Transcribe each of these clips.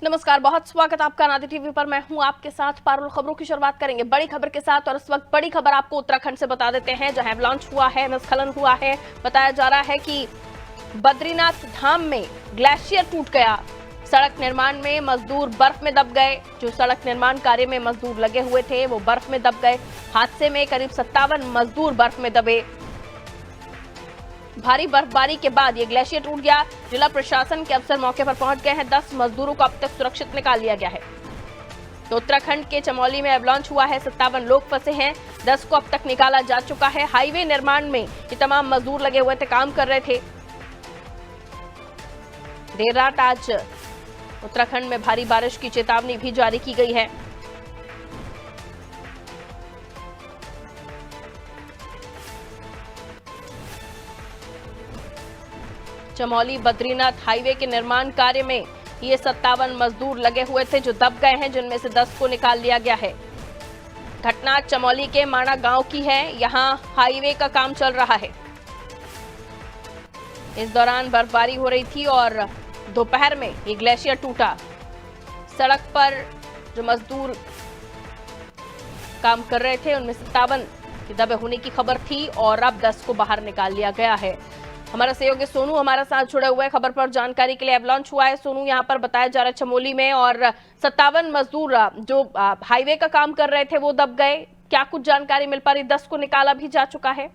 नमस्कार, बहुत स्वागत आपका नादी टीवी पर। मैं हूं आपके साथ पारुल। खबरों की शुरुआत करेंगे बड़ी खबर के साथ और इस वक्त बड़ी खबर आपको उत्तराखंड से बता देते हैं, जहां एवलांच हुआ है, हिमस्खलन हुआ है। बताया जा रहा है कि बद्रीनाथ धाम में ग्लेशियर टूट गया। सड़क निर्माण में मजदूर बर्फ में दब गए। जो सड़क निर्माण कार्य में मजदूर लगे हुए थे वो बर्फ में दब गए। हादसे में करीब 57 मजदूर बर्फ में दबे। भारी बर्फबारी के बाद ये ग्लेशियर टूट गया। जिला प्रशासन के अफसर मौके पर पहुंच गए हैं। 10 मजदूरों को अब तक सुरक्षित निकाल लिया गया है। तो उत्तराखंड के चमोली में एवलांच हुआ है, 57 लोग फंसे हैं, 10 को अब तक निकाला जा चुका है। हाईवे निर्माण में ये तमाम मजदूर लगे हुए थे, काम कर रहे थे। देर रात आज उत्तराखंड में भारी बारिश की चेतावनी भी जारी की गई है। चमोली बद्रीनाथ हाईवे के निर्माण कार्य में ये 57 मजदूर लगे हुए थे जो दब गए हैं, जिनमें से 10 को निकाल लिया गया है। घटना चमोली के माणा गांव की है। यहां हाईवे का काम चल रहा है। इस दौरान बर्फबारी हो रही थी और दोपहर में ये ग्लेशियर टूटा। सड़क पर जो मजदूर काम कर रहे थे उनमें 57 के दबे होने की खबर थी और अब 10 को बाहर निकाल लिया गया है। हमारा सहयोगी सोनू हमारे साथ जुड़े हुए खबर पर जानकारी के लिए। एवलांच हुआ है सोनू, यहाँ पर बताया जा रहा है चमोली में, और 57 मजदूर जो हाईवे का काम कर रहे थे वो दब गए। क्या कुछ जानकारी मिल पा रही? 10 को निकाला भी जा चुका है।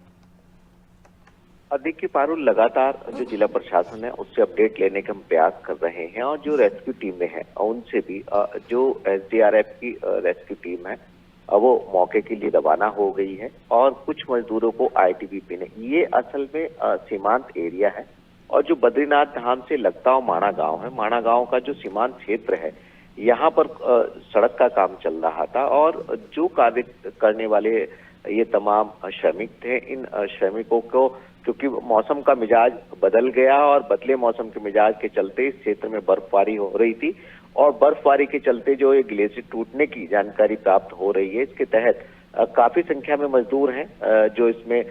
देखिए पारुल, लगातार जो जिला प्रशासन है उससे अपडेट लेने का हम प्रयास कर रहे हैं और जो रेस्क्यू टीमें हैं उनसे भी, जो एसडीआरएफ की रेस्क्यू टीम है वो मौके के लिए रवाना हो गई है और कुछ मजदूरों को आईटीबीपी ने, ये असल में सीमांत एरिया है और जो बद्रीनाथ धाम से लगता हुआ माणा गांव है, माणा गांव का जो सीमांत क्षेत्र है, यहाँ पर सड़क का काम चल रहा था और जो कार्य करने वाले ये तमाम श्रमिक थे, इन श्रमिकों को क्योंकि मौसम का मिजाज बदल गया और बदले मौसम के मिजाज के चलते इस क्षेत्र में बर्फबारी हो रही थी और बर्फबारी के चलते जो ये ग्लेशियर टूटने की जानकारी प्राप्त हो रही है, इसके तहत काफी संख्या में मजदूर हैं जो इसमें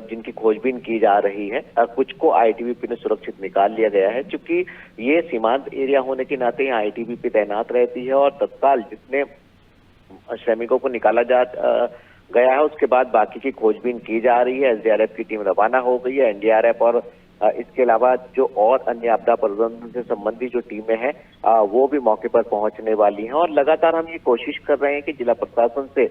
जिनकी खोजबीन की जा रही है। कुछ को आईटीबीपी ने सुरक्षित निकाल लिया गया है। चूंकि ये सीमांत एरिया होने के नाते यहाँ आईटीबीपी तैनात रहती है और तत्काल जितने श्रमिकों को निकाला जा गया है उसके बाद बाकी की खोजबीन की जा रही है। एसडीआरएफ की टीम रवाना हो गई है। एनडीआरएफ और इसके अलावा जो और अन्य आपदा प्रबंधन से संबंधित जो टीमें हैं वो भी मौके पर पहुंचने वाली हैं और लगातार हम ये कोशिश कर रहे हैं कि जिला प्रशासन से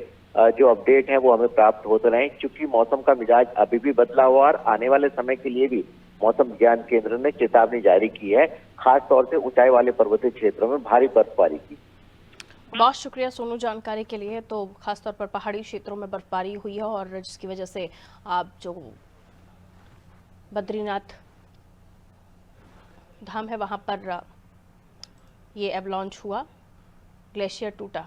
जो अपडेट है वो हमें प्राप्त होते रहे, क्योंकि मौसम का मिजाज अभी भी बदला हुआ और आने वाले समय के लिए भी मौसम विज्ञान केंद्र ने चेतावनी जारी की है, खासतौर से ऊंचाई वाले पर्वतीय क्षेत्रों में भारी बर्फबारी की। बहुत शुक्रिया सोनू जानकारी के लिए। तो खासतौर पर पहाड़ी क्षेत्रों में बर्फबारी हुई है और जिसकी वजह से आप जो बद्रीनाथ धाम है वहां पर ये एवलांच हुआ, ग्लेशियर टूटा।